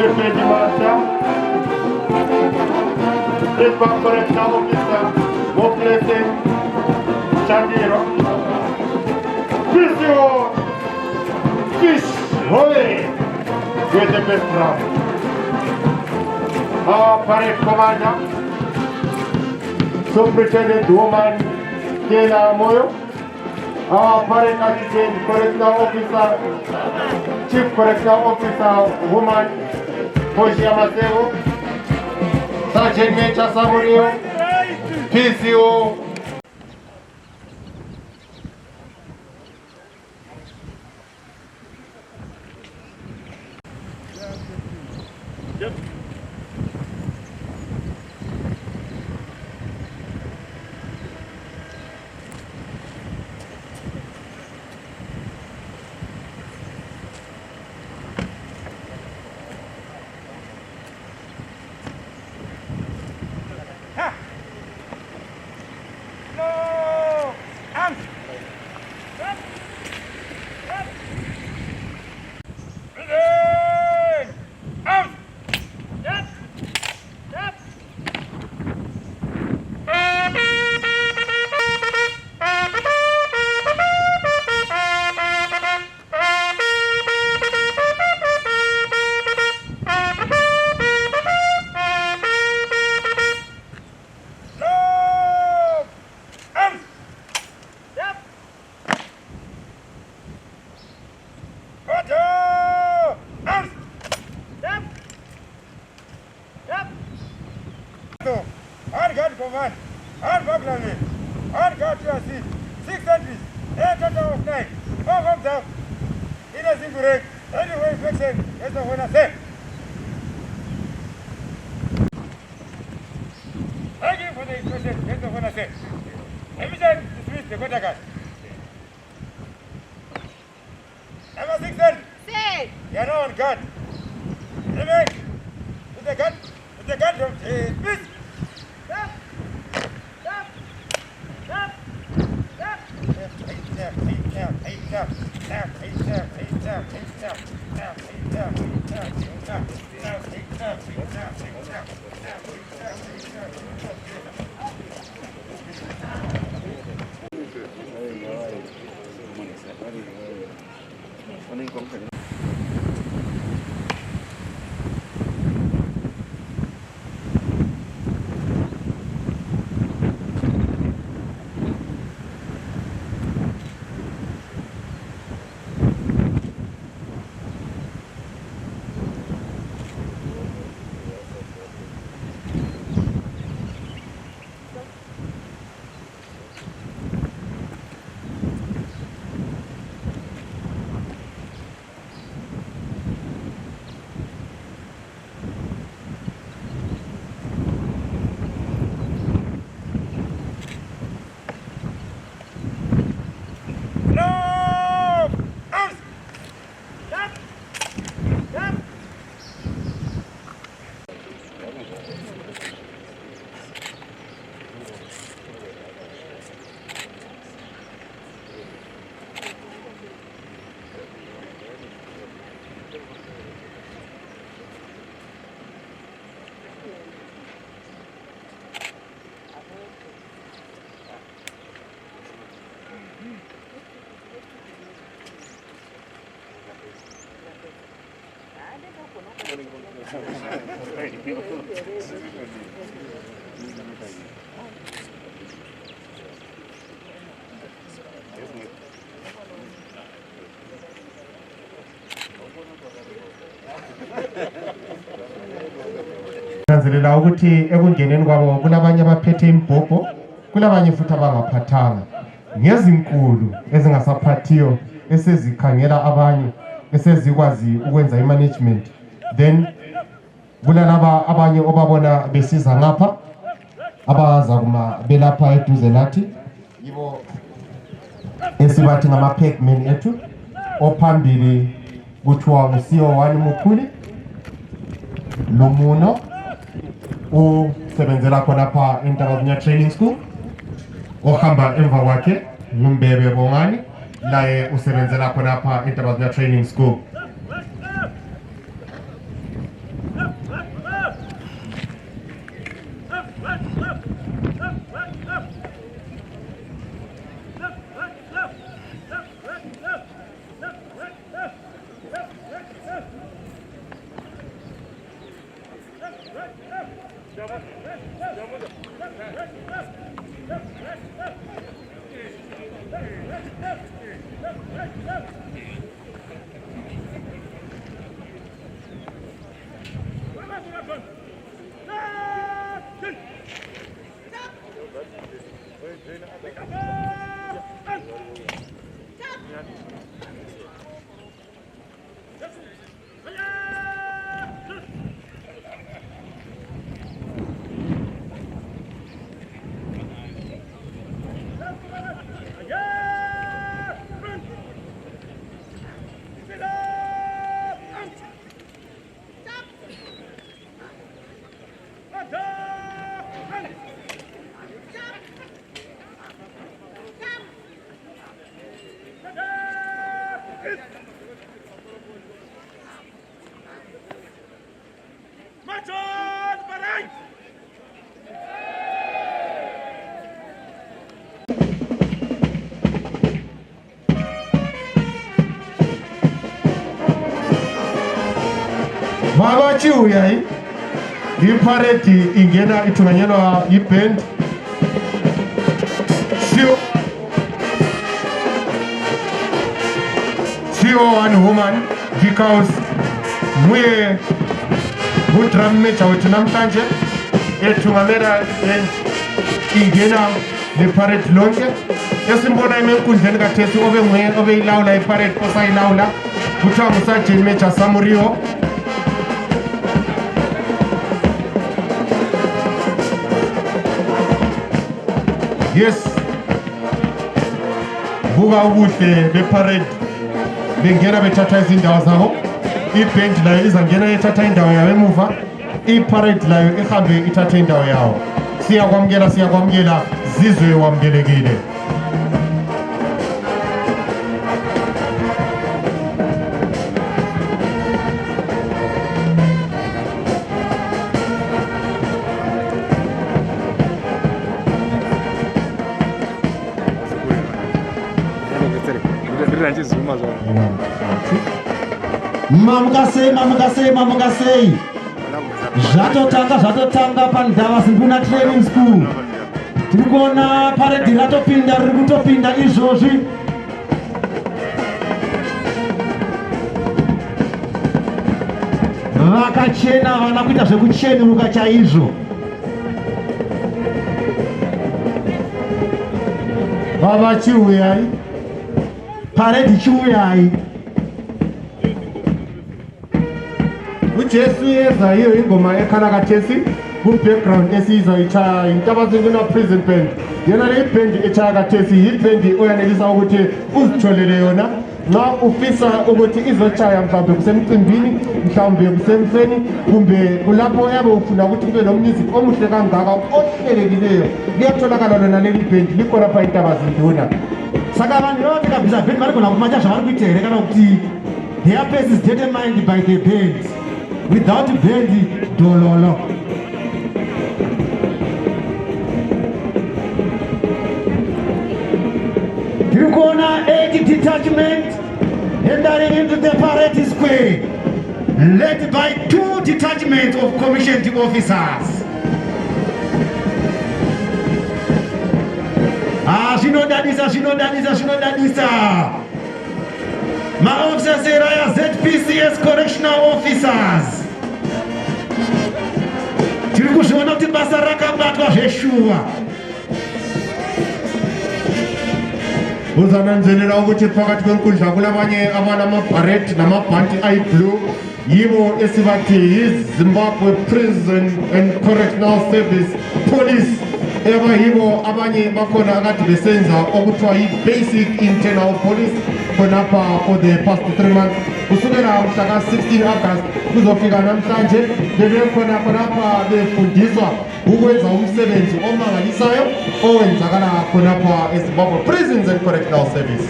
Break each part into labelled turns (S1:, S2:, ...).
S1: Deputy Master, Principal Correctional Officer, Moplete, Chandiro, Physio, Fish, Holy, with the best round. Our parade commander, Superintendent Woman Kena Moyo, our parade assistant correctional officer, Chief Correctional Officer Woman Poshia Maseo, Sergeant Major Samurio, PCO. Yep.
S2: Hard guard command, hard burglary, hard guard to assist, 6 entries, 8 total of 9, 4 comes up, in a single rank, anyway infection, that's the one I say. Thank you for the infection, that's the one I say. Emission dismiss the quarter guard. Number 6 then.
S3: Say.
S2: You're not on guard. Remain. With the gun from dismiss.
S1: Nanzelela ukuthi ekungeneni kwabo kulabanye abaphethe imbhobho, kulabanye futhi abangaphathanga. Ngezinkulu ezingasaphathiyo esezikhangela abanye esezikwazi ukwenza imanagement. Then kulalaba abanye obabona besiza ngapha abaza kuma belapha eduze lathi yibo esibathi ngama pegmen ethu. Ophambili kuthiwa uCO1 Mukhuli Lomuno usebenzela khona pha eNtabazimya Training School. Ohamba emva kwakhe nguMbebe Bongani, naye usebenzela khona pha eNtabazimya Training School. Mabachiuya ipareti ingena itunganyelwa iband sio one woman because muye udrum mecha wetu namhlanje etungamela ingena lepareti lonke esimbona emenkundleni kaThesi obe ilawula ipareti osayilawula kuthiwa nguSergeant Major Samuriho. Yes, buka ubuhle beparade bengena bethatha izindawo zabo. Iband layo izangena ethatha indawo yayo emuva, iparade layo ihambe ithatha indawo yawo. Siyakwamukela zizwe wamukelekile.
S3: Mamukasei zvatotanga pandava Zimbuna Training School. Tiri kuona paredi riri kutopinda izvozvi. Vakachena vana kuita zvekuchenuruka chaizvo.
S1: Baba chiuyai
S3: paredi chiuyai
S1: uJesu yeza iyo ingoma ekhala kaThesi ku-background esiyizoyichaya iNtabazinguna Prison Band. Yona le band echaya kaThesi yiband oyanelisa ukuthi uzitholele yona nxa ufisa ukuthi izochaya mhlawumbe kusemcimbini, mhlawumbe kusemseni, kumbe kulapho oyabe ufuna ukuthi kube nomusic omuhle kangaka ohlelekileyo. Liyatholakala lona leli band likhona pha eNtabazinguna.
S3: Saka vanhu yonke kabisa band vanogona kumacha zvavari kuita here kana kuti their pace is determined by the band. Without band, dololo. Tiri kuona 8 detachment entering into the parade square, led by 2 detachments of commissioned officers. Zvinodadisa. Ma-officers area ZPCS correctional officers. Tiri kuzviona kuti basa rakabatwa zveshuwa.
S1: Uzananzelela ukuthi phakathi kwenkundla kulabanye abanamabharet namabhanti ayi-blue yibo esibathi yi-Zimbabwe Prison and Correctional Service Police. Yibo abanye bakhona akade besenza okuthiwa yi-basic internal police khonapha for the past 3 months kusukela mhla ka-16 August kuzofika namhlanje bebekhona khonapha befundiswa ukwenza umsebenzi omangalisayo owenzakala khonapha eZimbabwe Prisons and Correctional Service.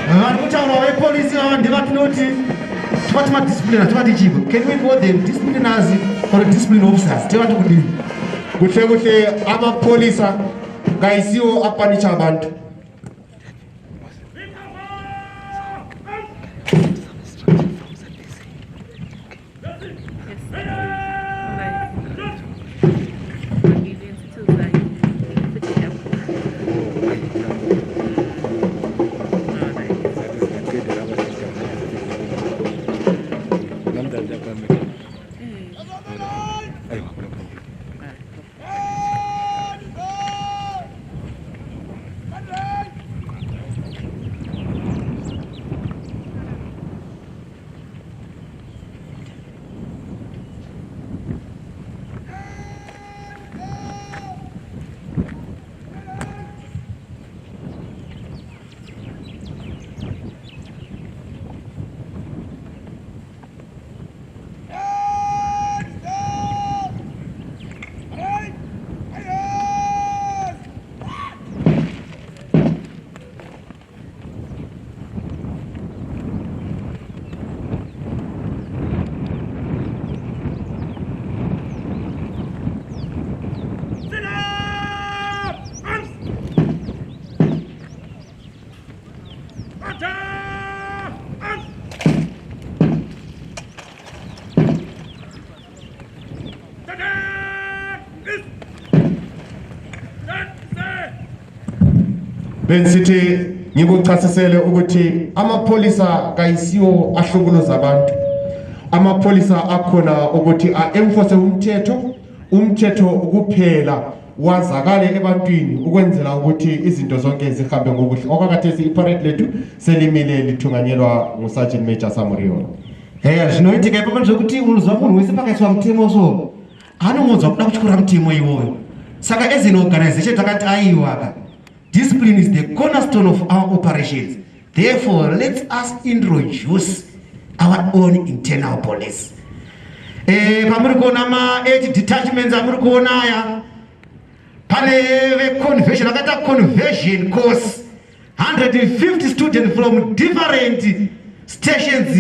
S3: Vanhu kutaura vepolisi ava ndevatinoti tivati madiscipliners, tivati chivo. Can we call them discipliners or discipline officers? Tivati kudini?
S1: Kuhle amapolisa ngayisiwo apanicha abantu. Bensithi ngikuchasisele ukuthi amapolisa kayisiwo ahlukuluza abantu. Amapolisa akhona ukuthi aenforce umthetho ukuphela wazakale ebantwini ukwenzela ukuthi izinto zonke zihambe ngokuhle. Okwakhathesi iparade lethu selimile lithunganyelwa nguSergeant Major Samuriyo.
S3: Zvinoitika ipapo ndezvekuti unozwa munhu wese pakaiswa mutemo so anongodzwa kuda kutyora mutemo iwoyo. Saka as an organization takati aiwaka discipline is the cornerstone of our operations. Therefore, let us introduce our own internal police. Pamuri kuona ma 8 detachments amuri kuona aya. Pane conversion, akata conversion course. 150 students from different stations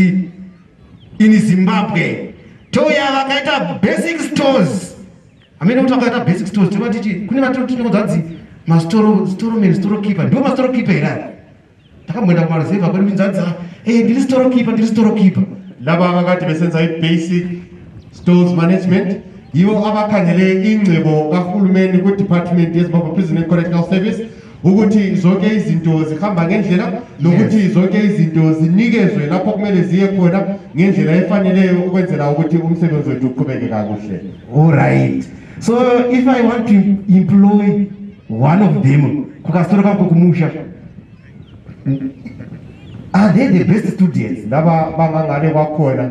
S3: in Zimbabwe. Toya vakaita basic stores. Amene kuti vakaita basic stores. Timati kune vatoti tinodzi store keeper. Ndo store keeper ira. Takamwenda kumaruzeva kwani minzadza ndiri store keeper.
S1: Laba vakati besenza basic stores management. Yiwo abakhangele ingcebo kahulumeni ku department yeZimbabwe Prison and Correctional Service ukuthi zonke izinto zihamba ngendlela nokuthi zonke izinto zinikezwe lapho kumele ziye khona ngendlela efaneleyo ukwenzela ukuthi umsebenzi wethu uqhubeke kakuhle.
S3: All right. So if I want to employ one of them kukastora kumusha, are they the best students?
S1: Laba bangangale kwakhona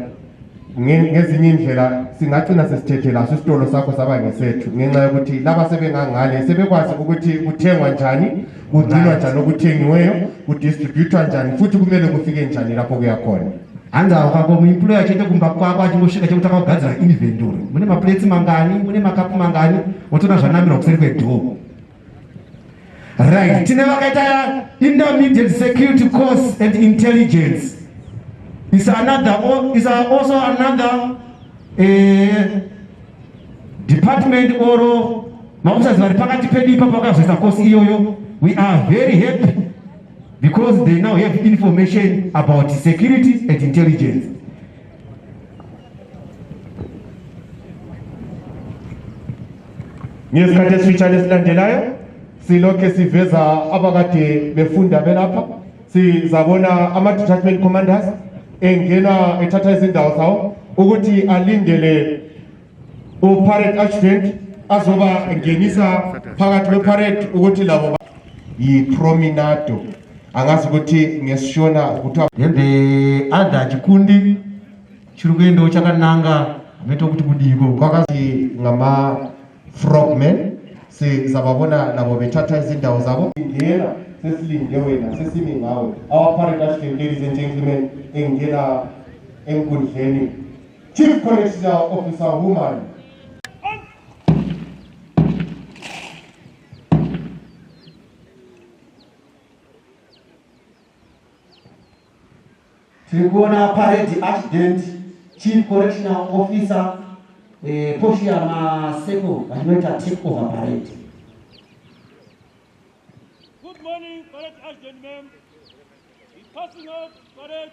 S1: ngezinye indlela singagcina sesithethela isitolo sakho saba ngesethu ngenxa yokuthi laba sebengangale sebekwazi ukuthi kuthengwa njani, kugcinwa njani okuthengiweyo, kudistributwa njani futhi kumele kufike njani lapho kuya khona.
S3: Anza kwako muemployer chete kumba kwako achingosvika chekuti akagadzira inventory. Mune maplates mangani, mune makapu mangani, wotona zvanamira kuseri kwedoor. Right, tine vakaita intermediate security course and intelligence. Is also another department or maofficers vari pakati pedu ipapo vakazoisa course iyoyo. We are very happy because they now have information about security and intelligence.
S1: Ngesikhathi esifitshane esilandelayo silokhe siveza abakade befunda belapha, sizabona ama-detachment commanders engena ethatha izindawo zawo ukuthi alindele uparade adjutant azoba ngenisa phakathi kweparade ukuthi labo yipromenado. Angazi ukuthi ngesishona kuthiwa
S3: Then the other chikundi chiri kuendawo chakananga anoita kuti kudiko
S1: kwakazi ngama frogmen. Sizababona labo bethatha izindawo zabo ingena sesilinde wena sesimi ngawe. Our parade adjutant, ladies and gentlemen, engena enkundleni Chief Correctional Officer woman.
S3: Tribuna Parade Adjutant, Chief Correctional Officer, Poshia Maseko, anoita take over parade.
S4: Good morning, Parade Adjutant, ma'am. The passing of parade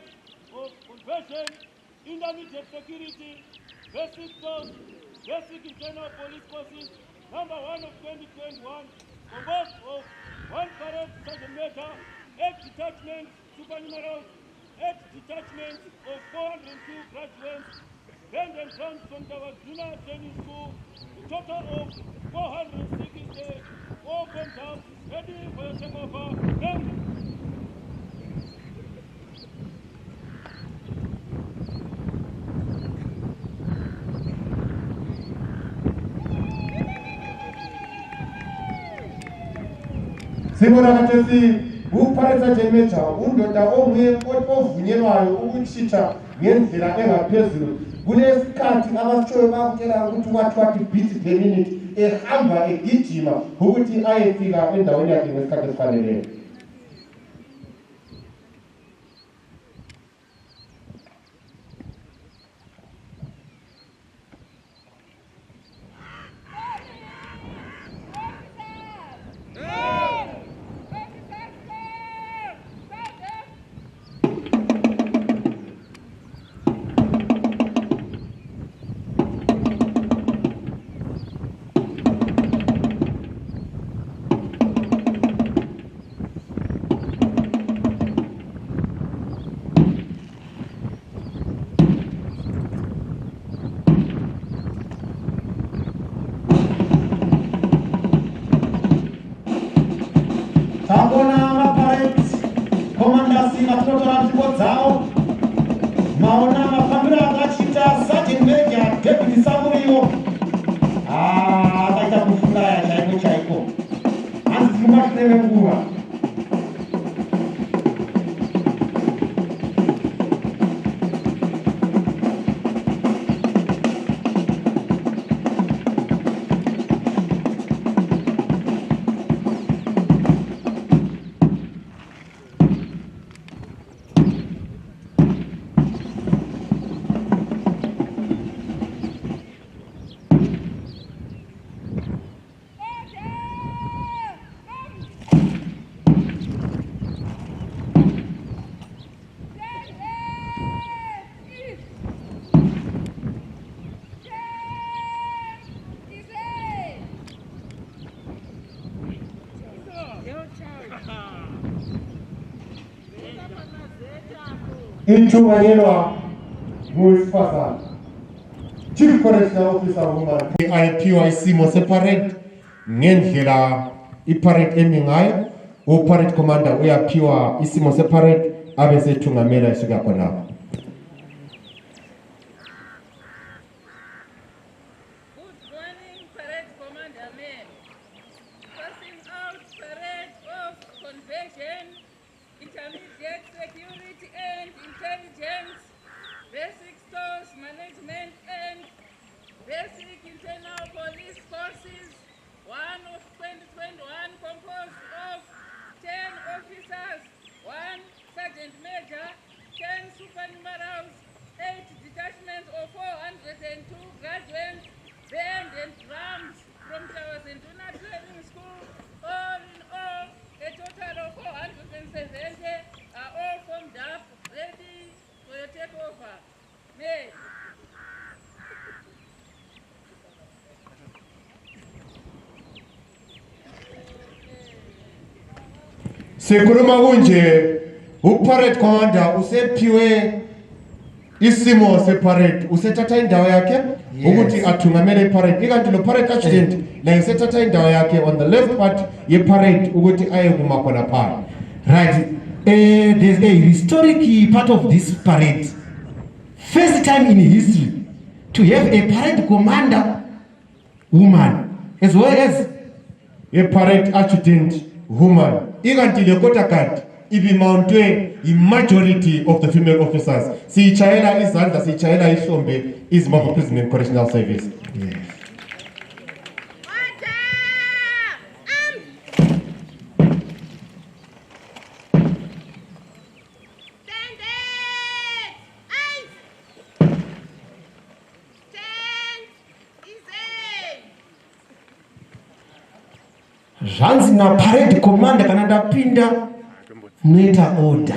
S4: of conversion intermediate security, basic force, basic internal police forces, number 1 of 2021, composed of 1 parade sergeant major, 8 detachments supernumerals, 8 detachments of 402 graduates, band and drums from our junior training school, a total of 460, all formed up, ready for your takeover. Thank you.
S1: Sibona kathesi uParade Sergeant Major undoda onguye ovunyelwayo ukuchitha ngendlela engaphezulu kulesikhathi abasitshoyo bakutshela ukuthi wathi beat per minute ehamba egijima ukuthi ayefika endaweni yakhe ngesikhathi esifaneleyo. Sabona maparade commanders vatotora nzvimbo dzavo maona mafambiro akachita Sergeant Major David Samuriwo akaita kufuraya chaiko chaiko hanzi timubatire nguva. Ithunyelwa ngowesifazane Chief Correctional Officer woman ayiphiwa isimo separade ngendlela iparade emi ngayo. Uparade commander uyaphiwa isimo separade abese thungamela isuka khona.
S5: Intermediate security and intelligence, basic stores management and basic internal police forces, 1 of 2021 composed of 10 officers, 1 sergeant major, 10 supernumerals, 8 detachments of 402 graduates, band and drums from our Zentuna Training School. All in all, a total of 470 are all formed up, ready for your takeover. May.
S1: Sikhuluma kunje uParade Commander usephiwe isimo separade, usethatha indawo yakhe ukuthi athungamele iparade. Ikanti lo parade adjutant naye usethatha indawo yakhe on the left part yeparade ukuthi aye kuma khona pha.
S3: Right. There's a historic part of this parade. First time in history to have a parade commander woman as well as
S1: a parade adjutant woman. Ikanti le quarter guard ibimountwe i-majority of the female officers. Siyichayela izandla, siyichayela ihlombe iZimbabwe Prison and Correctional Service.
S3: yes. Zvanzi na parade commander kana ndapinda munoita order.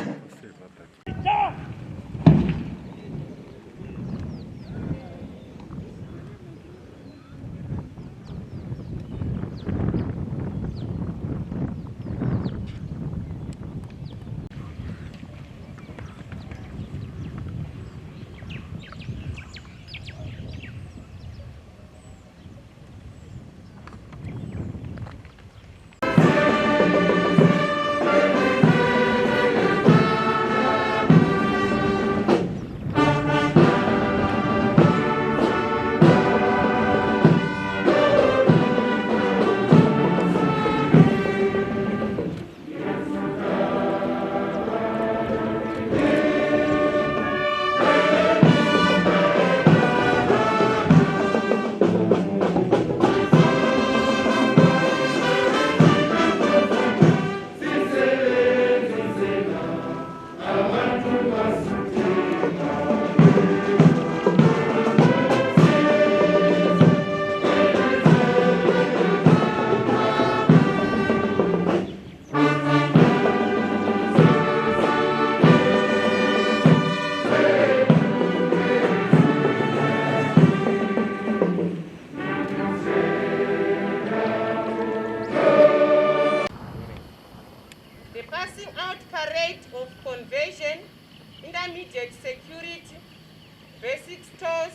S6: stores,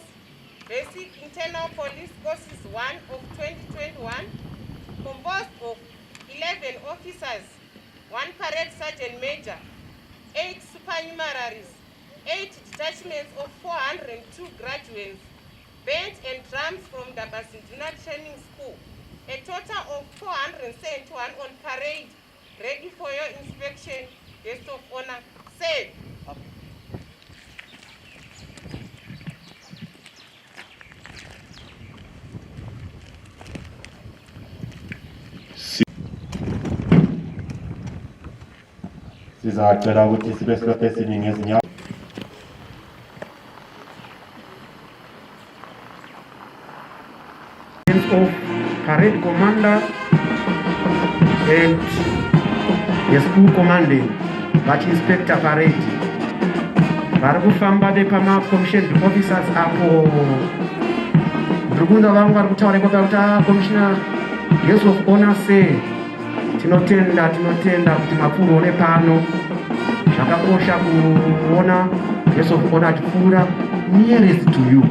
S6: Basic Internal Police Courses 1 of 2021, composed of 11 officers, 1 parade sergeant major, 8 supernumeraries, 8 detachments of 402 graduates, bands and drums from the Basinduna Training School, a total of 471 on parade, ready for your inspection. Guest of honor said.
S1: Sizacela ukuthi sibe silokhu esiningi ezinyawo.
S3: Of parade commander and the school commanding, batch inspector parade. Vari kufamba nepama commissioned officers apo. Ndikunda vangu vari kutaura kuti commissioner guest of honor say tinotenda kuti mapfuuro pano. Zvakakosha kuona guest of honor achipfuura nearest to you.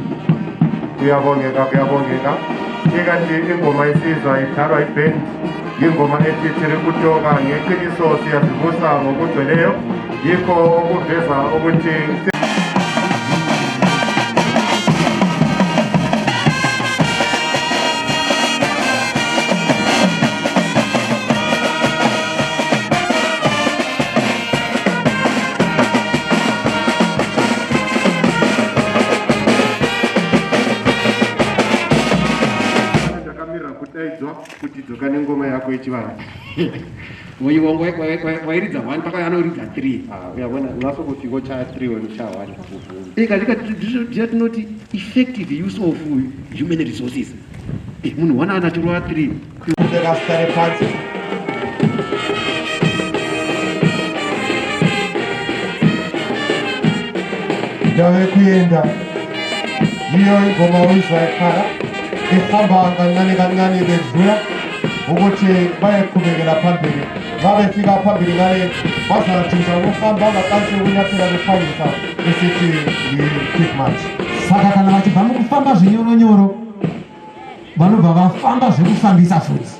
S1: Kuyabongeka. Ikanti ingoma isizwa idlalwa iband ingoma ethi tiri kutoka ngeqiniso siyazivusa ngokugcweleyo yikho okuveza ukuthi kuti dzoka nengoma yako yechivanhu
S3: wairidza 1 paka anoridza 3
S1: uyabona unasokufiko cha3 wenu cha1
S3: tinoti effective use of human resources munhu wana anachirova 3
S1: sekasitare pasi ndave kuenda iyo igoma uizwa yakara ihamba kancane bedlula ukuthi bayeqhubekela phambili babefika phambili ngale bazatshintsha ukuhamba ngaphansi kunyathela bephangisa esithi yi-quick march.
S3: Saka kana vachibva mukufamba zvinyoronyoro vanobva vafamba zvekufambisa futi.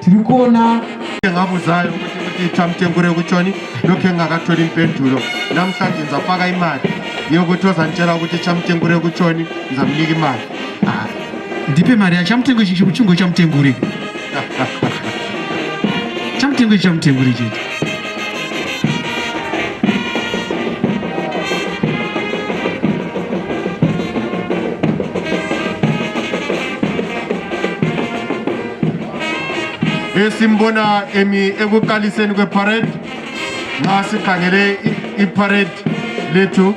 S3: Tiri kuona
S1: ngabuzayo ukuthi chamutengure kuchoni lokhu engakatholi impendulo namhlanje nzafaka imali yokuthi ozantshela ukuthi chamutengure kuchoni ngizamnika imali.
S3: Ndipe mari yachamutengo chichingo chamutengure. Chamutengure chete.
S1: Esimbona ekuqaliseni kweparade ngasikhangele iparade lethu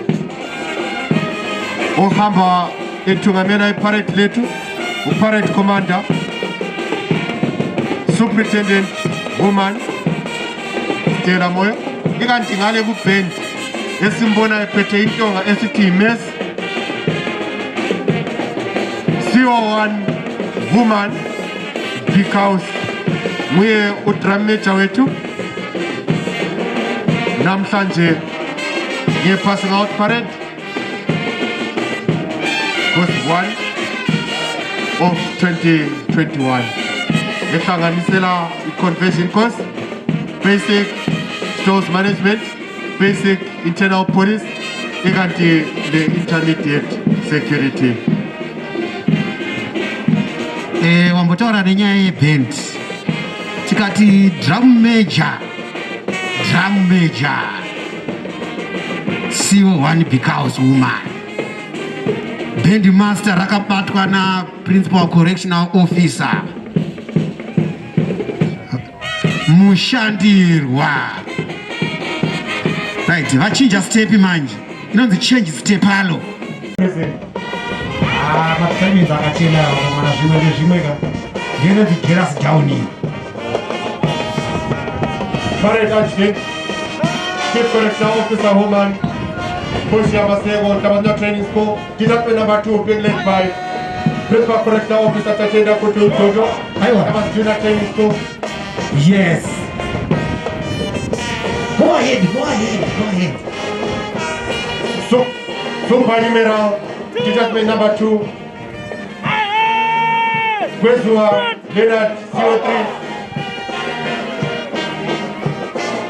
S1: ohamba ethungamela iparade lethu uparade commander superintendent woman Stella Moyo ikanti ngale kuband esimbona ephethe intonga esithi mess CO1 woman because nguye udrum major wethu namhlanje nge-passing out parade course 1 of 2021 ehlanganisela i-conversion course, basic stores management, basic internal police ikanti le-intermediate security.
S3: Wambotaura nenyaya yeband tikati drum major CO1 big house woman, band master rakabatwa na principal correctional officer mushandirwa. Right, vachinja step manje inonzi change step alo mataiminza akachena mana zvimwe nezvimwe ka ngenoti geras down.
S1: Parade adjutant, chief correctional officer woman, Pushia Masego, Tabanda Training School, detachment number 2 being led by principal correctional officer Tatenda Kutu Jojo, Tabanda Junior Training School.
S3: Yes. Go ahead.
S1: So, Supernumeral detachment number 2. Gwezua Leonard CO3.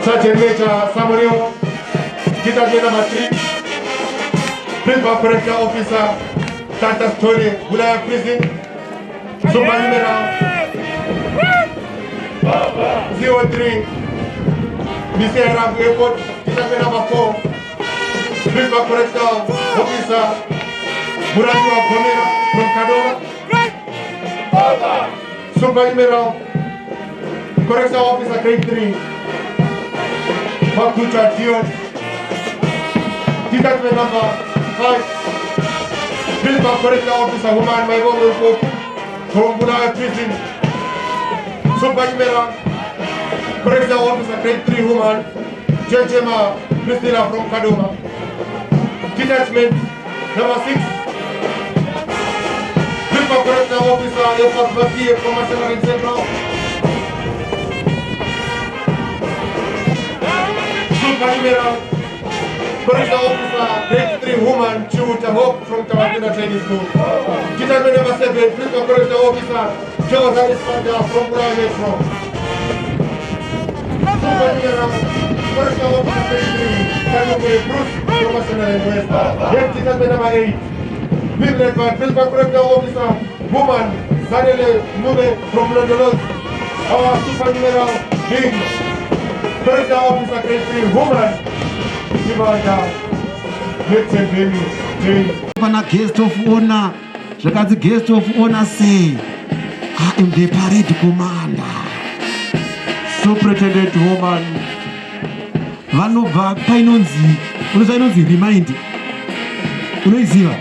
S1: Sergeant Major Samuel, detachment number 3. Principal Correctional Officer Tata Story, Bulaya Prison. Supernumeral 03. Mr. Arab Airport, detachment number 4. Principal Correctional Officer Murantua Gomera from Kadoma. Supernumeral Correctional Officer Grade 3 Makucha Dion. Detachment number 5. Principal Correctional Officer Woman Maigo from Bulaya Prison. Supernumeral Correctional Officer Grade 3 Woman Jejema Christina from Kadoma. Detachment number 6. Principal Correctional Officer Elfas Bakie from National Central. Supernumeral Correctional Officer Grade 3 Woman Chuta Hope from Tamakina Training School. Detachment number 7. Principal Correctional Officer Joe Harris Panda from Bulaya Metro. Supernumeral Correctional Officer Grade 3 Kanuke Bruce from National West. Detachment number 8. Being led by Principal Correctional Officer Woman Zanele Nube from London. Our supernumeral being Correctional Officer Grade 3 Woman Sivanda Letembeni Jane.
S3: Pana guest of honor. Zvakati guest of honor say, I am the parade commander.
S1: Superintendent Woman
S3: Vanobva painonzi, inonzi remind. Unoiziva?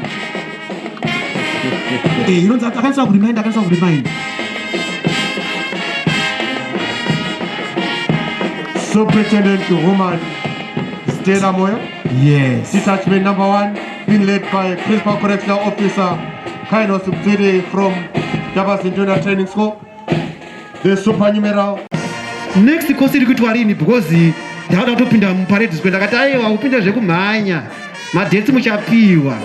S3: Inonzi akaiswa kuremind.
S1: Superintendent Woman Stella Moyo.
S3: Yes.
S1: Detachment number 1 being led by Principal Correctional Officer Kaino Subsidy from Dabas Internal Training School. The supernumeral.
S3: Next course iri kuitwa rini because ndakada kutopinda muparade square ndakati aiwa kupinda zvekumhanya madhetsi muchapiwa.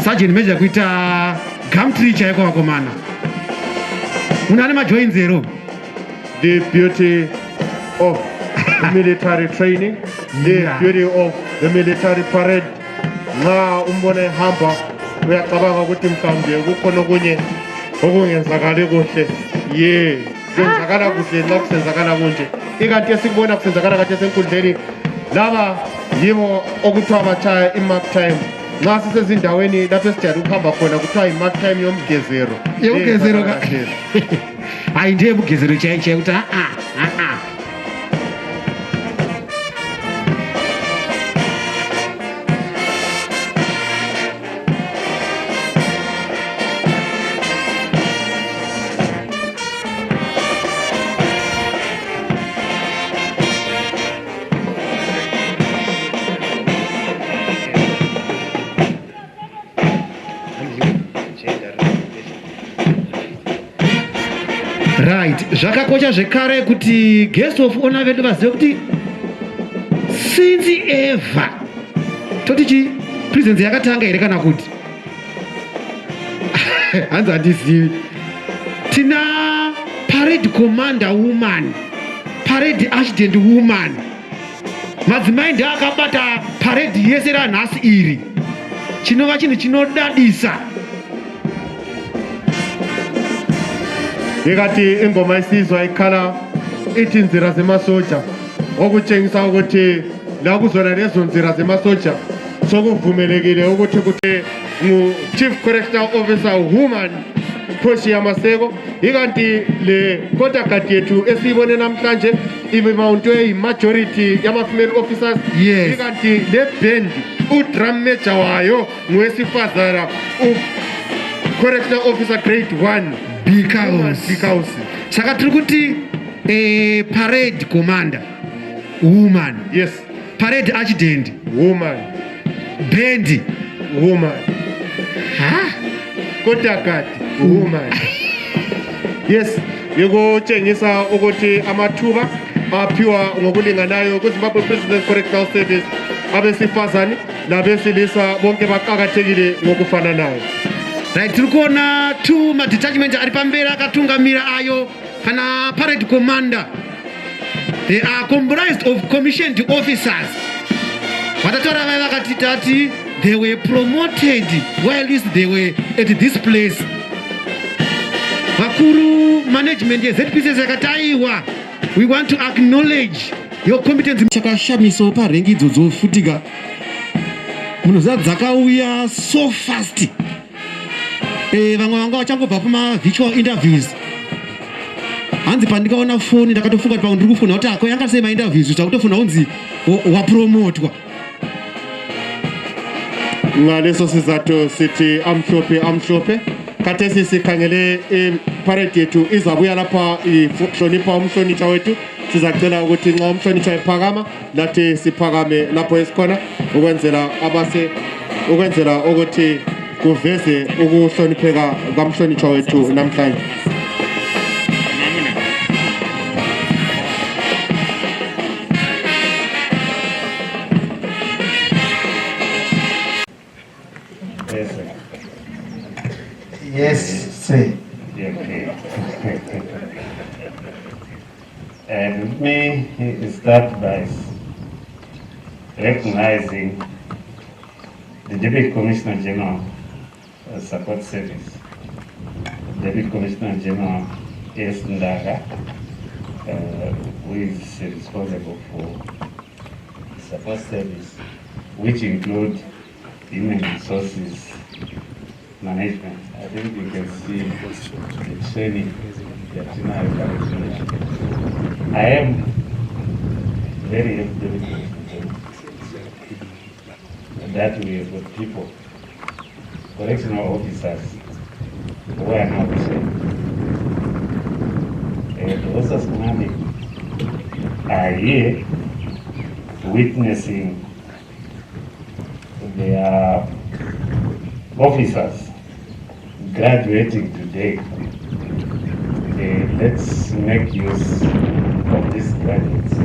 S3: Sergeant Major kuita Gumtree chaiko vakomana. Una majoins ero.
S1: The beauty of military training, the beauty of the military parade. Nga umbone hamba uyacabanga ukuthi mhlawumbe kukhona okunye okungenzakali kuhle. Kwenzakala kuhle nxa kusenzakala kunje. Ikanti esikubona kusenzakala kade senkundleni laba yibo okuthiwa batshaya i-mark time. Nxa sisezindaweni lapho esijayele ukuhamba khona kuthiwa i-mark time yomgezero.
S3: Yomgezero hayi ndiye mugezero chaichai kuti right. Zvakakosha zvekare kuti guest of honor vedu vazive kuti since ever toti chi presence yakatanga here kana kuti hanzi handizivi. Tina parade commander woman, parade adjutant woman. Madzimai ndiye akabata parade yese ranhasi iri. Chinova chinhu chinodadisa.
S1: Ikati ingoma isizwa ikhala ithi nzira zemasoja okutshengisa ukuthi la kuzona lezo nzira zemasoja sokuvumelekile ukuthi ngu Chief Correctional Officer Woman Portia Maseko. Ikanti le contact card yethu esiyibone namhlanje imountwe i-majority yama-female officers.
S3: Yes.
S1: Ikanti le band udrum major wayo ngowesifazana Correctional Officer Grade 1 Bikhouse.
S3: Saka tiri kuti parade commander woman.
S1: Yes.
S3: Parade adjutant
S1: woman.
S3: Band
S1: woman. Contact card woman. Yes. yokutshengisa ukuthi amathuba aphiwa ngokulinganayo kwiZimbabwe President Correctional Service abesifazane nabesilisa bonke baqakathekile ngokufananayo.
S3: Right, tiri kuona two madetachment ari pamberi akatungamira ayo kana parade commander. They are comprised of commissioned officers. Vatatora vaiva vakati they were promoted while they were at this place. Vakuru management yeZPCS yakataiwa. We want to acknowledge your competence. Chakashamiso parengi idzodzo futika. Munhu dzakauya so fast. Vamwe vanga vachangobva pama virtual interviews. Hanzi pandikaona foni ndakatofunga kuti ndiri kufuna kuti ako yanga sei ma interviews kuti akutofuna unzi wapromotwa.
S1: Ngaleso sizathu sithi amhlophe khathesi sikhangele parade yethu izabuya lapha ihlonipha umhlonitshwa wethu. Sizacela ukuthi nxa umhlonitshwa ephakama lathi siphakame lapho esikhona ukwenzela ukuthi kuveze ukuhlonipheka kamhlonitshwa wethu namhlanje.
S3: Yes, sir.
S7: Okay. And let me start by recognizing the Deputy Commissioner General Support Service, Deputy Commissioner General S. Ndaga, who is responsible for support service, which include human resources management. I think you can see the training that you now have. I am very happy that we have got people, correctional officers, who are now trained. And the officers commanding are here witnessing their officers graduating today. Let's make use of these graduates to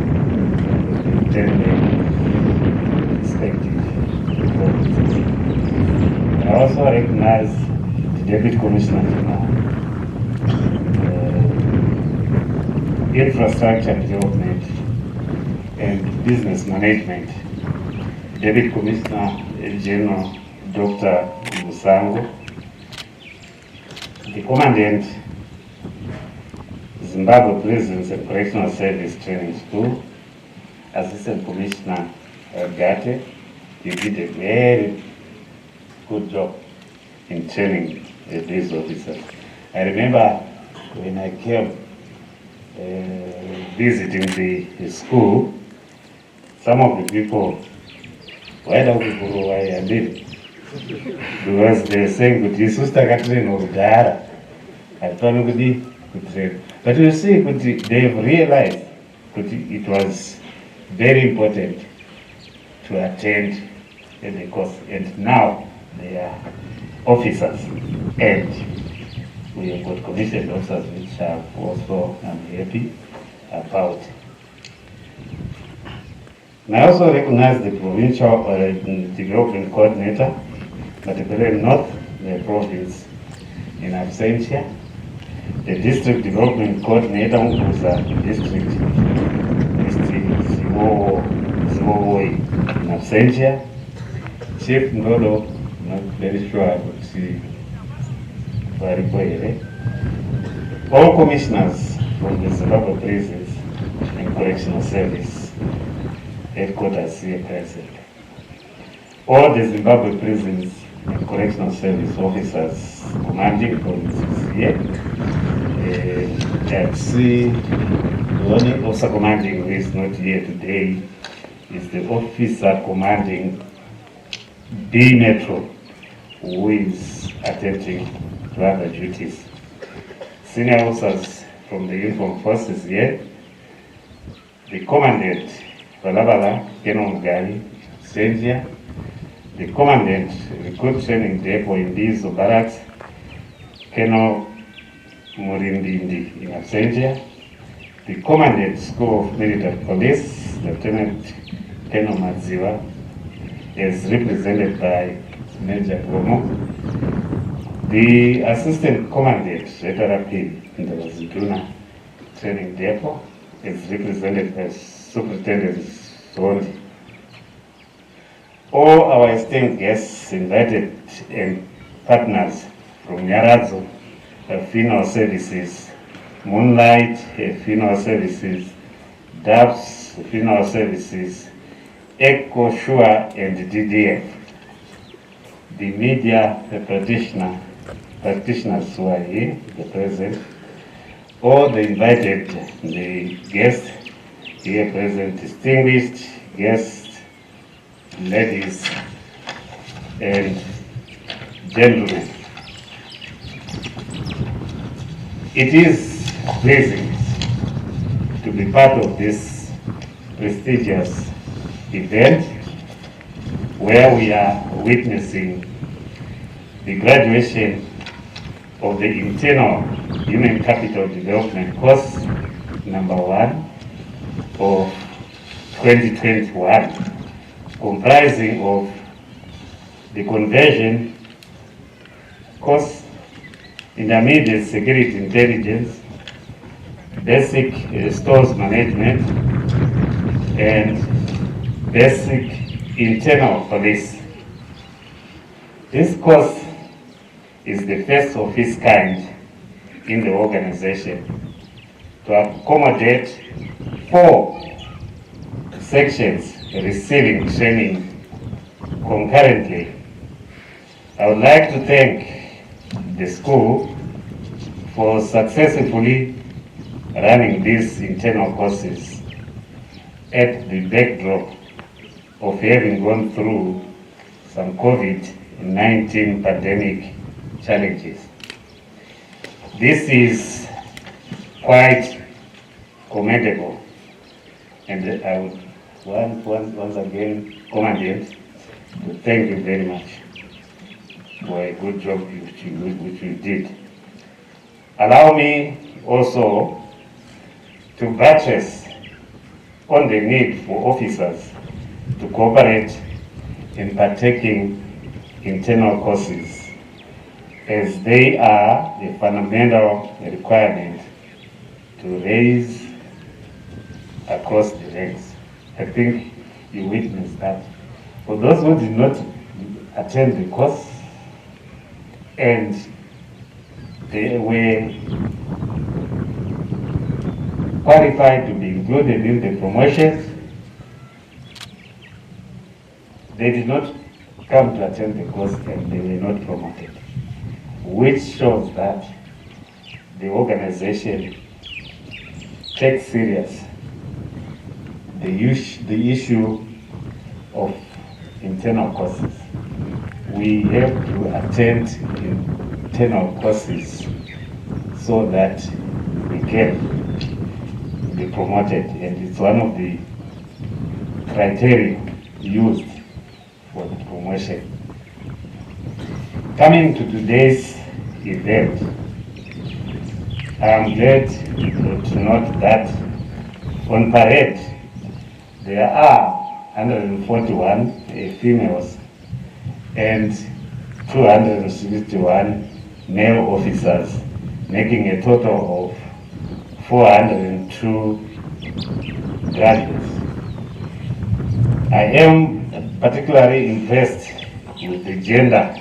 S7: attend their respective offices. I also recognize the Deputy Commissioner General, Infrastructure Development and Business Management, Deputy Commissioner General Dr. Musango, the Commandant, Zimbabwe Prisons and Correctional Service Training School, Assistant Commissioner Gate. You did a very good job in training these officers. I remember when I came visiting the school, some of the people, why don't we go away and live? Because they're saying that this was I thought we could train. But you see, they've realized that it was very important to attend the course. And now they are officers. And we have got commissioned officers, which are also I'm happy about. And I also recognize the provincial development coordinator, particularly North, the province in absentia, the district development coordinator, who's a district Zimbabwe in absentia, Chief Ndolo, not very sure I could see very clearly. All commissioners from the Zimbabwe Prisons and Correctional Service headquarters here present. All the Zimbabwe Prisons and Correctional Service officers commanding provinces here. The only officer commanding who is not here today is the officer commanding B Metro, who is attending to other duties. Senior officers from the uniformed forces here, the commandant, Balabala, Keno Mugari, Senja, the commandant, recruit training depot in these barracks, Keno Murindindi in absentia. The Commandant School of Military Police, Lieutenant Keno Madziwa, is represented by Major Gomo. The Assistant Commandant, RP, in the Ziduna Training Depot, is represented by Superintendent Zondi. All our esteemed guests, invited and partners from Nyaradzo, Funeral Services, Moonlight Funeral Services, DAPS Funeral Services, Echo Shua and DDF, the media practitioners who are here, the present, all the invited, the guests here present, distinguished guests, ladies and gentlemen. It is pleasing to be part of this prestigious event where we are witnessing the graduation of the Internal Human Capital Development course number 1 of 2021, comprising of the conversion course, intermediate security intelligence, basic stores management, and basic internal police. This course is the first of its kind in the organization to accommodate 4 sections receiving training concurrently. I would like to thank the school for successfully running these internal courses at the backdrop of having gone through some COVID-19 pandemic challenges. This is quite commendable, and I would once again, Commandant, to thank you very much for a good job which you did. Allow me also to buttress on the need for officers to cooperate in partaking internal courses, as they are a fundamental requirement to raise across the ranks. I think you witnessed that. For those who did not attend the course and they were qualified to be included in the promotions, they did not come to attend the course and they were not promoted, which shows that the organization takes serious the issue of internal courses. We have to attend internal courses so that we can be promoted, and it's one of the criteria used for the promotion. Coming to today's event, I'm glad to note that on parade there are 141 females and 261 male officers, making a total of 402 graduates. I am particularly impressed with the gender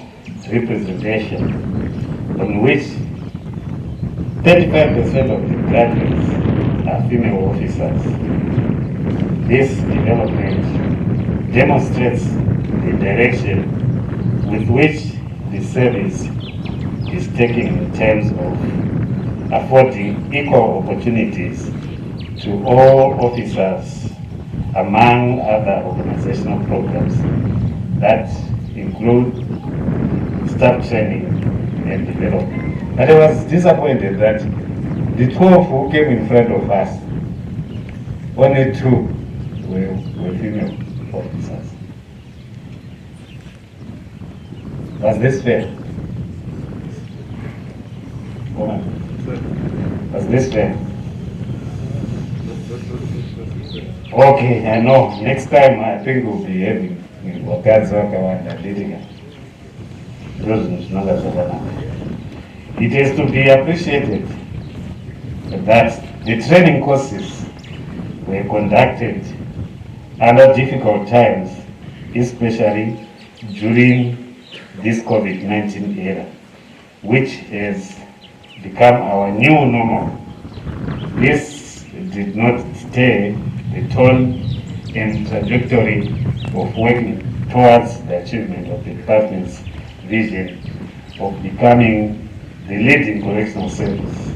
S7: representation, on which 35% of the graduates are female officers. This development demonstrates the direction with which the service is taking in terms of affording equal opportunities to all officers, among other organizational programs that include staff training and development. But I was disappointed that the 12 who came in front of us, only 2 were female officers. Was this fair? Come on. Was this fair? Okay, I know. Next time I think we'll be having Wakazaka and Lidiga. It is to be appreciated that the training courses were conducted under difficult times, especially during this COVID-19 era, which has become our new normal. This did not stay the tone and trajectory of working towards the achievement of the department's vision of becoming the leading correctional service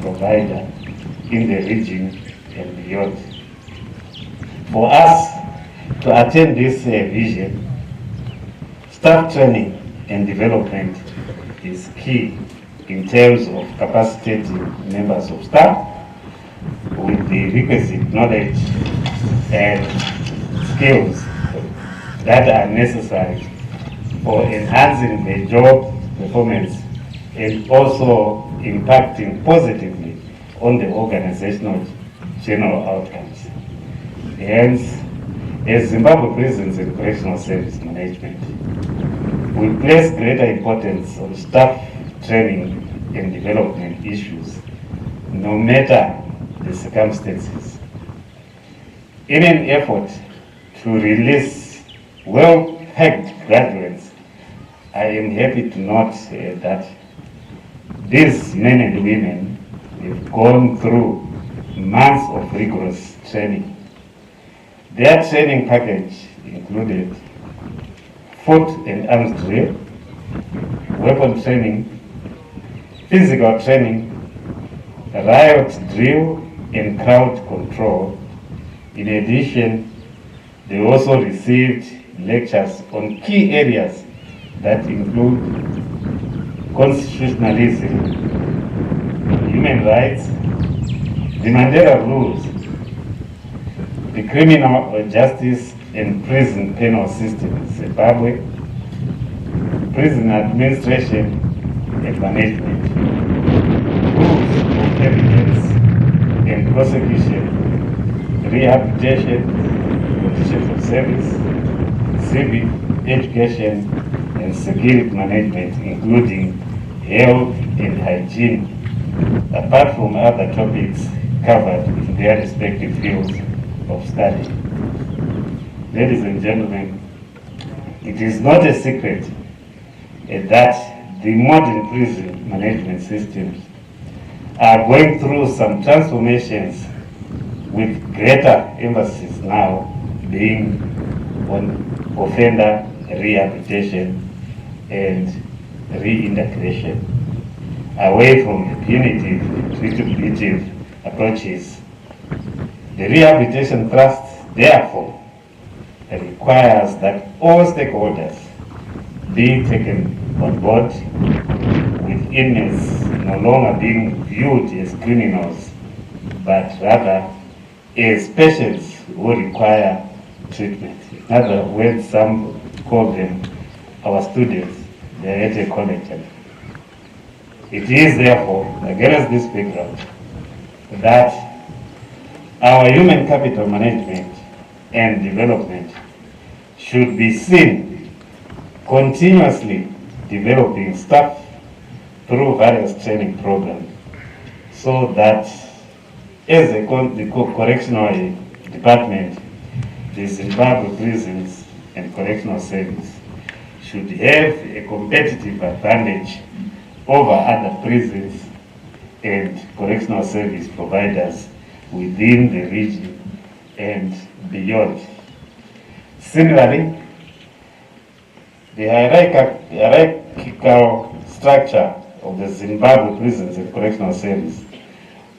S7: provider in the region and beyond. For us to attain this vision, staff training and development is key in terms of capacitating members of staff with the requisite knowledge and skills that are necessary for enhancing the job performance and also impacting positively on the organizational general outcomes. Hence, as Zimbabwe Prisons and Correctional Service Management, we place greater importance on staff training and development issues, no matter the circumstances. In an effort to release well-packed graduates, I am happy to note that these men and women have gone through months of rigorous training. Their training package included foot and arms drill, weapon training, physical training, riot drill, and crowd control. In addition, they also received lectures on key areas that include constitutionalism, human rights, the Mandela rules, the criminal justice and prison penal system in Zimbabwe, prison administration and management, rules of evidence and prosecution, rehabilitation, conditions of service, civic education, and security management, including health and hygiene, apart from other topics covered in their respective fields of study. Ladies and gentlemen, it is not a secret that the modern prison management systems are going through some transformations, with greater emphasis now being on offender rehabilitation and reintegration, away from the punitive, retributive approaches. The rehabilitation thrust, therefore, requires that all stakeholders be taken on board, with inmates no longer being viewed as criminals, but rather as patients who require treatment. In other words, some call them our students, they are at a college. It is therefore against this background that our human capital management and development should be seen continuously developing staff through various training programs, so that as the correctional department, the Zimbabwe Prisons and Correctional Service should have a competitive advantage over other prisons and correctional service providers within the region and beyond. Similarly, the hierarchical structure of the Zimbabwe Prisons and Correctional Service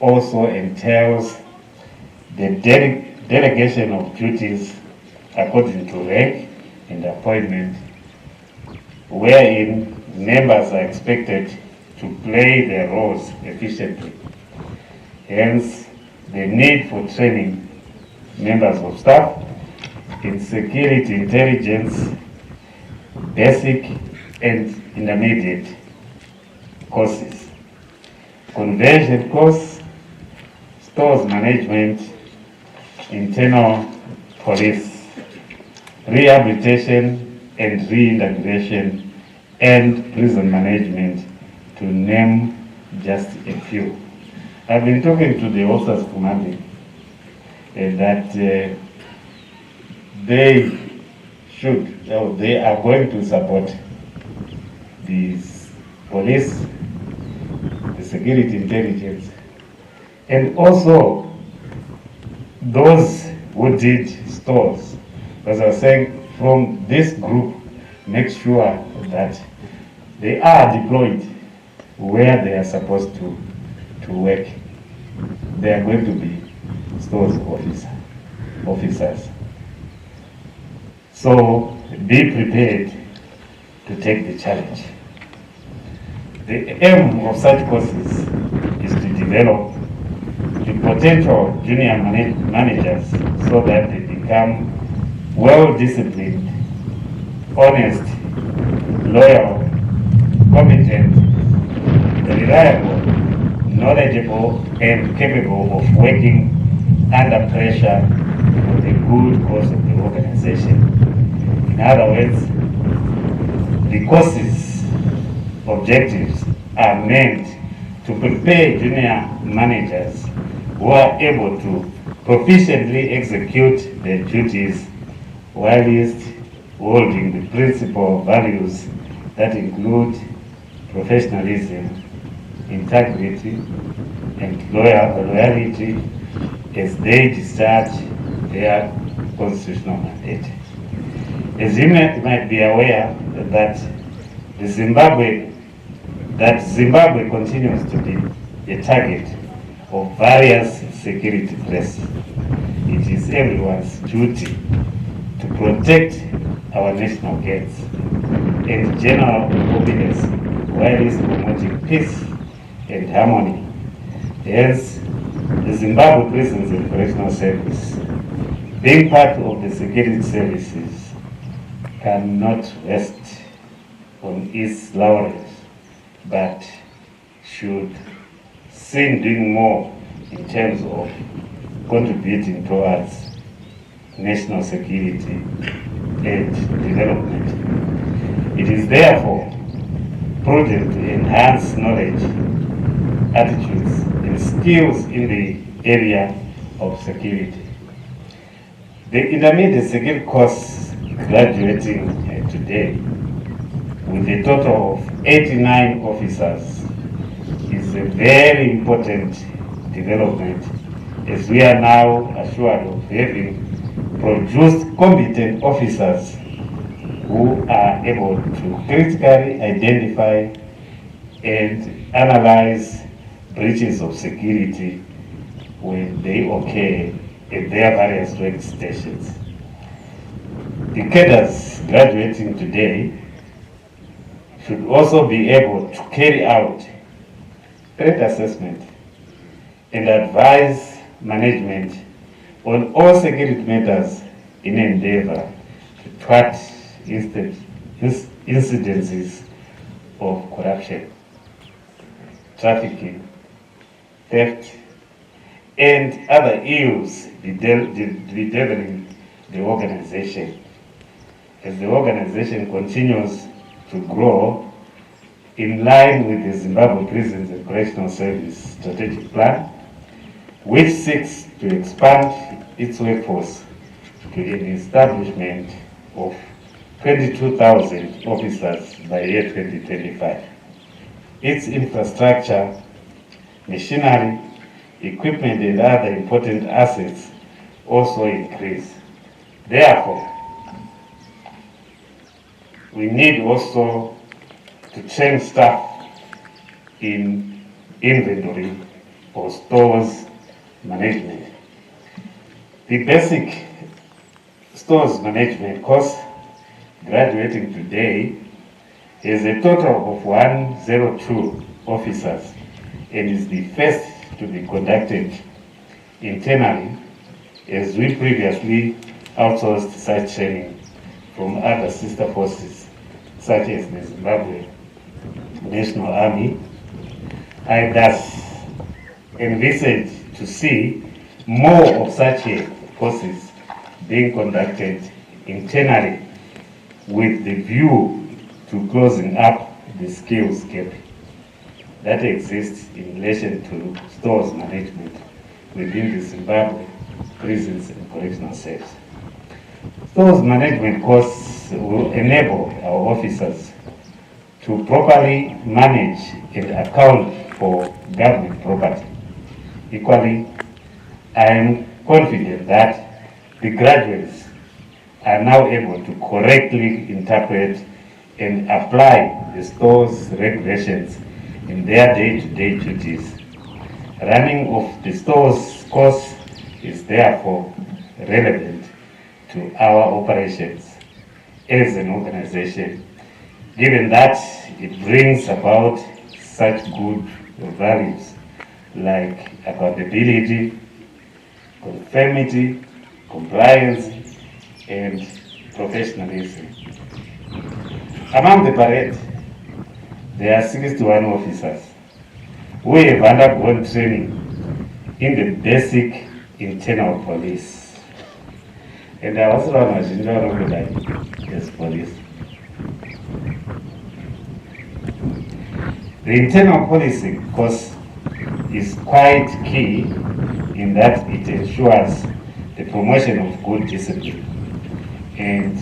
S7: also entails the delegation of duties according to rank and appointment, wherein members are expected to play their roles efficiently. Hence, the need for training members of staff in security intelligence, basic and intermediate courses. conversion course, stores management, internal police, rehabilitation and reintegration, and prison management, to name just a few. I've been talking to the officers commanding that they are going to support these police, the security intelligence, and also those who did stores. As I was saying, from this group, make sure that they are deployed where they are supposed to work. They are going to be stores officers. So be prepared to take the challenge. The aim of such courses is to develop the potential junior managers so that they become well-disciplined, honest, loyal, competent, reliable, knowledgeable, and capable of working under pressure for the good cause of the organization. In other words, the courses objectives are meant to prepare junior managers who are able to proficiently execute their duties whilst holding the principal values that include professionalism, integrity, and loyalty as they discharge their constitutional mandate. As you might be aware that Zimbabwe continues to be a target of various security threats. It is everyone's duty to protect our national gates and general obedience while promoting peace and harmony. Hence, the Zimbabwe Prisons and Correctional Service, being part of the security services, cannot rest on its laurels, but should seem doing more in terms of contributing towards national security and development. It is therefore prudent to enhance knowledge, attitudes, and skills in the area of security. The intermediate security course graduating today with a total of 89 officers is a very important development, as we are now assured of having produced competent officers who are able to critically identify and analyze breaches of security when they occur at their various workstations. The cadres graduating today should also be able to carry out threat assessment and advise management on all security matters in an endeavor to thwart incidences of corruption, trafficking, theft, and other ills bedeviling the organization. As the organization continues to grow in line with the Zimbabwe Prisons and Correctional Service strategic plan, which seeks to expand its workforce to an establishment of 22,000 officers by year 2025. Its infrastructure, machinery, equipment, and other important assets also increase. Therefore, we need also to train staff in inventory or stores management. The basic stores management course graduating today is a total of 102 officers and is the first to be conducted internally, as we previously outsourced such training from other sister forces such as the Zimbabwe National Army, I thus envisage to see more of such courses being conducted internally with the view to closing up the skills gap that exists in relation to stores management within the Zimbabwe prisons and correctional cells. Stores management course will enable our officers to properly manage and account for government property. Equally, I am confident that the graduates are now able to correctly interpret and apply the store's regulations in their day-to-day duties. Running of the store's course is therefore relevant to our operations as an organization, given that it brings about such good values like accountability, conformity, compliance, and professionalism. Among the parade, there are 61 officers who have undergone training in the basic internal police. And I also want to know as police. The internal policing course is quite key in that it ensures the promotion of good discipline and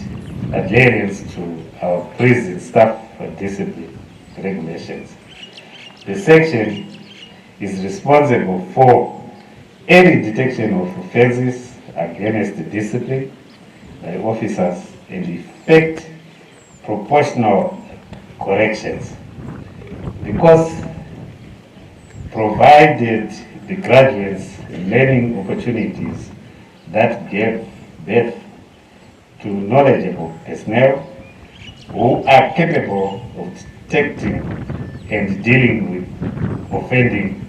S7: adherence to our prison staff discipline regulations. The section is responsible for any detection of offenses against the discipline by officers and effect proportional corrections. The course provided the graduates learning opportunities that gave birth to knowledgeable personnel who are capable of detecting and dealing with offending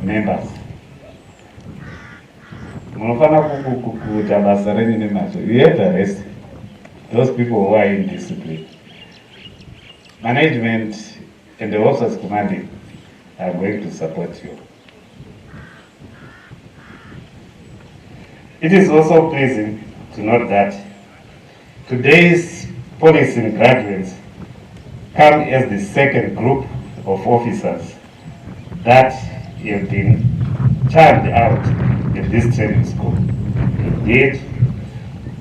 S7: members. Munofana kuita basa renyu nemazvo. You have to arrest those people who are in discipline. Management and the officers commanding are going to support you. It is also pleasing to note that today's policing graduates come as the second group of officers that have been churned out in this training school. Indeed,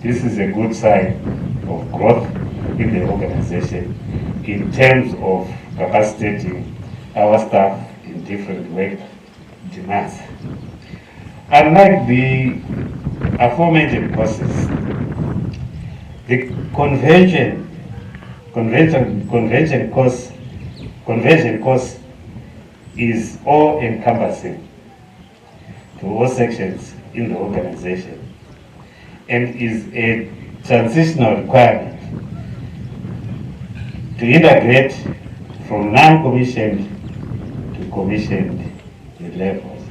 S7: this is a good sign of growth in the organization in terms of capacitating our staff in different work demands. Unlike the aforementioned courses, the convention course is all-encompassing to all sections in the organization and is a transitional requirement to integrate from non-commissioned to commissioned levels.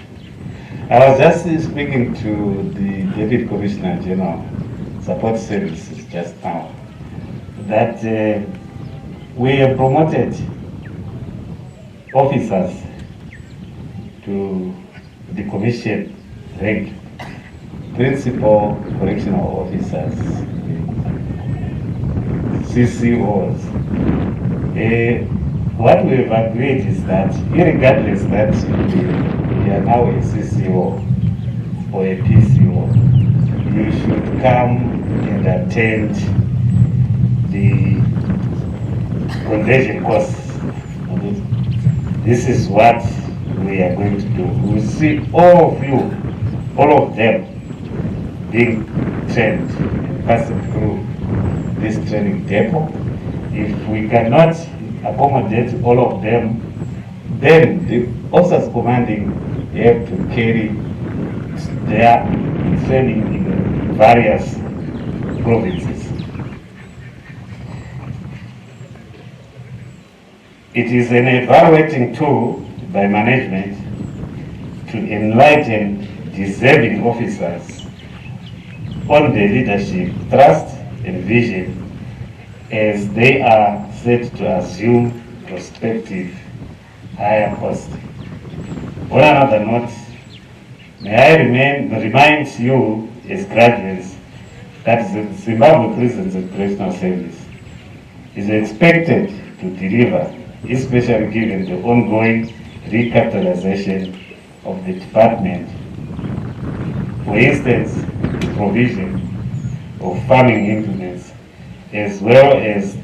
S7: I was just speaking to the Deputy Commissioner General Support Services just now that we have promoted officers to the commission rank, principal correctional officers, CCOs. What we have agreed is that, irregardless that you are now a CCO or a PCO, you should come and attend the conversion course. This is what we are going to do. We will see all of you, all of them, being trained and passing through this training depot. If we cannot accommodate all of them, then the officers commanding have to carry their training in various provinces. It is an evaluating tool by management to enlighten deserving officers on the leadership, trust, and vision as they are set to assume prospective higher posts On another note, may I remind you as graduates that the Zimbabwe Prisons and Correctional Service is expected to deliver, especially given the ongoing recapitalization of the department. For instance, the provision of farming implements, as well as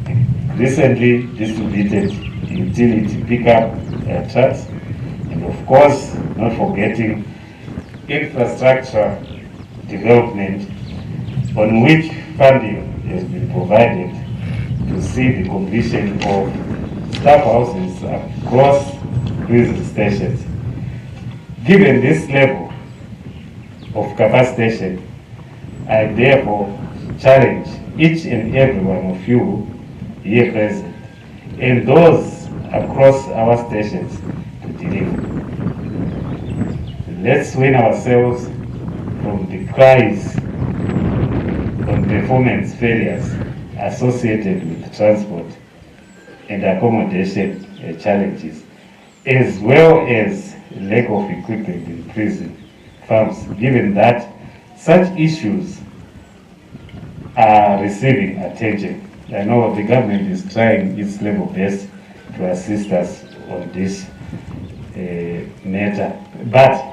S7: the recently distributed utility pickup trucks, and of course, not forgetting infrastructure development, on which funding has been provided to see the completion of staff houses across prison stations. Given this level of capacitation, I therefore challenge each and every one of you here present and those across our stations to deliver. Let's win ourselves from the cries on performance failures associated with transport and accommodation challenges, as well as lack of equipment in prison farms, given that such issues are receiving attention. I know the government is trying its level best to assist us on this matter, but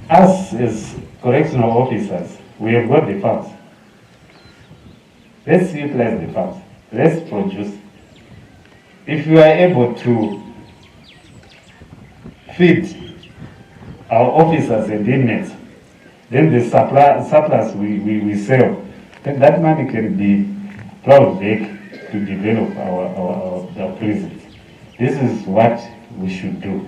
S7: us as correctional officers, we have got the funds. Let's utilize the funds. Let's produce. If we are able to feed our officers and inmates, then the surplus we sell, then that money can be plowed back to develop our prisons. This is what we should do.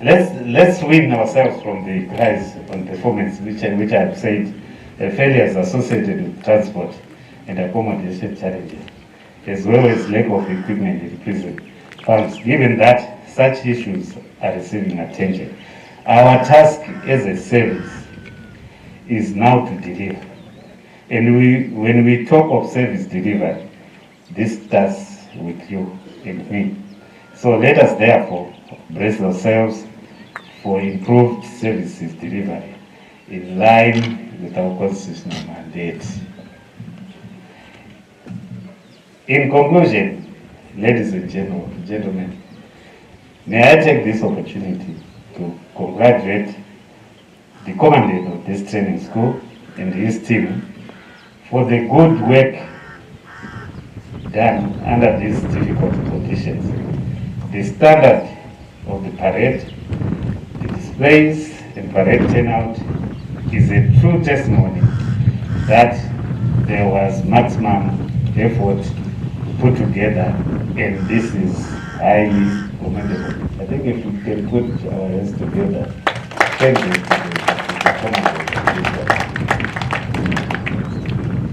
S7: Let's win ourselves from the cries on performance, which I've said, failures associated with transport and accommodation challenges, as well as lack of equipment in prison farms, given that such issues are receiving attention. Our task as a service is now to deliver. And when we talk of service delivery, this starts with you and me. So let us therefore brace ourselves for improved services delivery in line with our constitutional mandate. In conclusion, ladies and gentlemen, may I take this opportunity to congratulate the commandant of this training school and his team for the good work done under these difficult conditions. The standard of the parade, the displays and parade turnout is a true testimony that there was maximum effort put together, and this is highly commendable. I think if we can put our hands together, thank you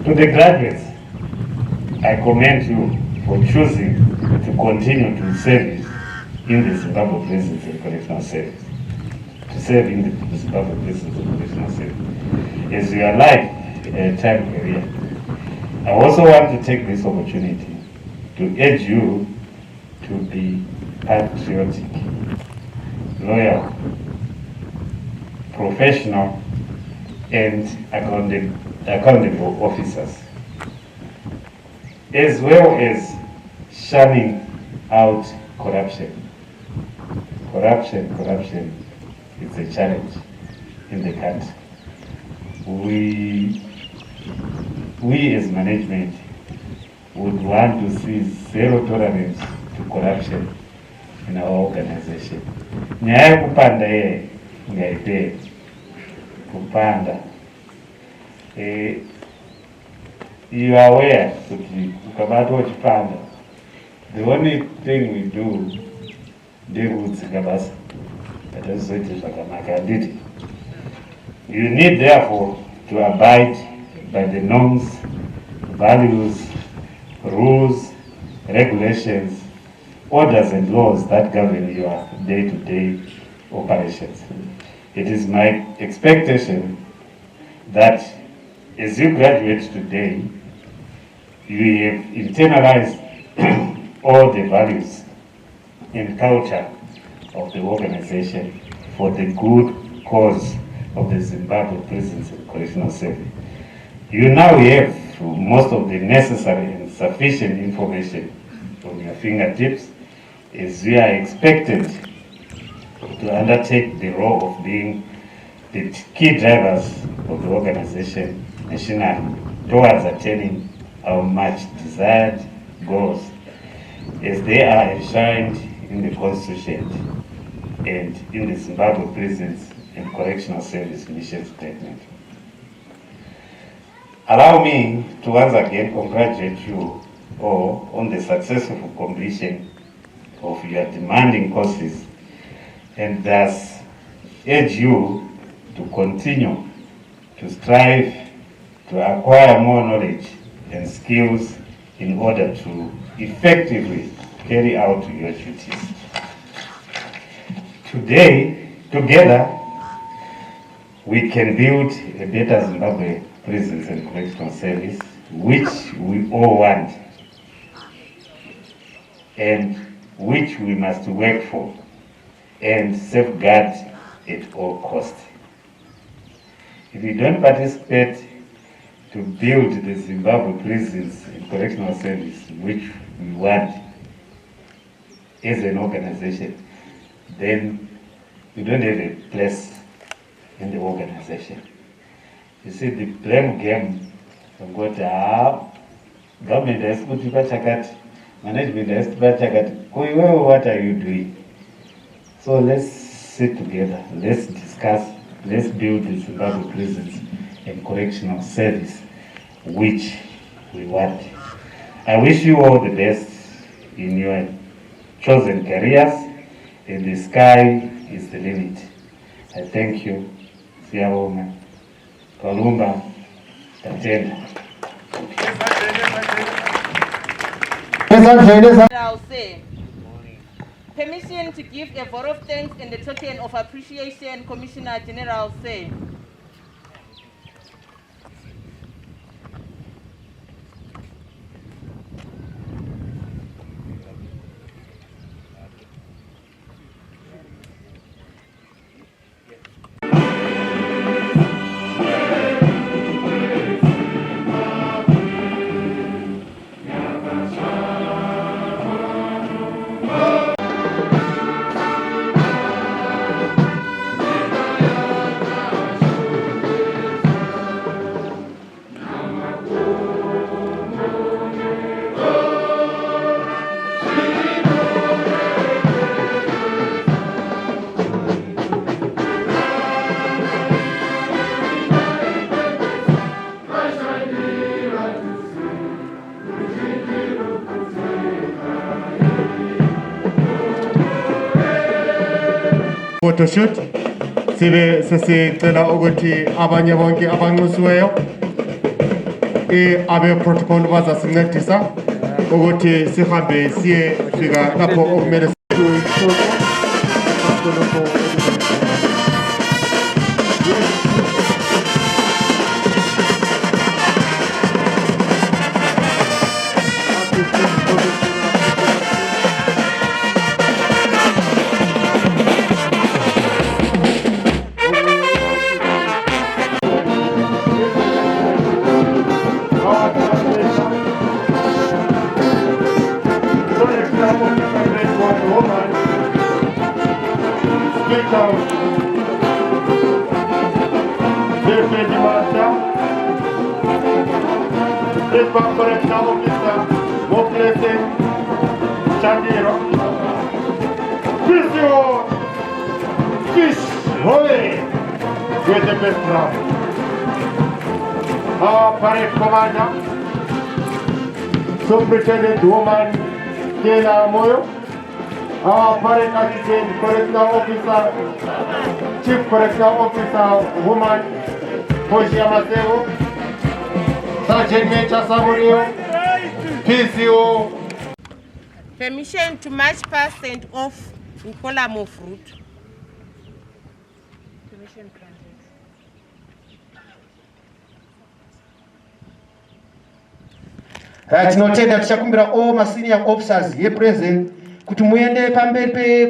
S7: to the graduates. I commend you for choosing to continue to serve in the Zimbabwe Prisons and Correctional Service, to serve in the Zimbabwe Prisons and Correctional Service as your lifetime career. I also want to take this opportunity to urge you to be patriotic, loyal, professional, and accountable officers, as well as shunning out corruption. Corruption is a challenge in the country. We as management would want to see zero tolerance to corruption in our organization. Nyaya kupanda ye ngaiperi kupanda. You are aware that ukabata the only thing we do you need therefore to abide by the norms, values, rules, regulations, orders and laws that govern your day-to-day operations. It is my expectation that as you graduate today, you have internalized all the values and culture of the organization for the good cause of the Zimbabwe Prisons and Correctional Service. You now have most of the necessary and sufficient information on your fingertips as you are expected to undertake the role of being the key drivers of the organization nationally towards attaining our much desired goals as they are enshrined in the Constitution and in the Zimbabwe Prisons and Correctional Service mission statement. Allow me to once again congratulate you all on the successful completion of your demanding courses and thus urge you to continue to strive to acquire more knowledge and skills in order to effectively carry out your duties. Today, together, we can build a better Zimbabwe Prisons and Correctional Service, which we all want and which we must work for and safeguard at all costs. If we don't participate to build the Zimbabwe Prisons and Correctional Service, which we want as an organization, then we don't have a place in the organization. You see, the blame game, government has put you back, management has put back, what are you doing? So let's sit together, let's discuss, let's build the Zimbabwe Prisons and Correctional Service, which we want. I wish you all the best in your chosen careers, and the sky is the limit. I thank you. Siyabonga. Kalumba. Tatenda.
S6: I'll say, permission to give a vote of thanks and a token of appreciation, Commissioner General say.
S1: Photoshoot sibe sesicela ukuthi abanye bonke abanxusiweyo abe protocol bazasincedisa ukuthi sihambe siye fika lapho okumele with the best round. Our parade commander, Superintendent Woman Kena Moyo, our parade assistant correctional officer, Chief Correctional Officer Woman Poshia Maseo, Sergeant Major Samurio, PCO.
S6: Permission to march past and off Nkola Mof route. Permission granted.
S3: tinotenda tichakumbira all masenior officers here present kuti muende pamberi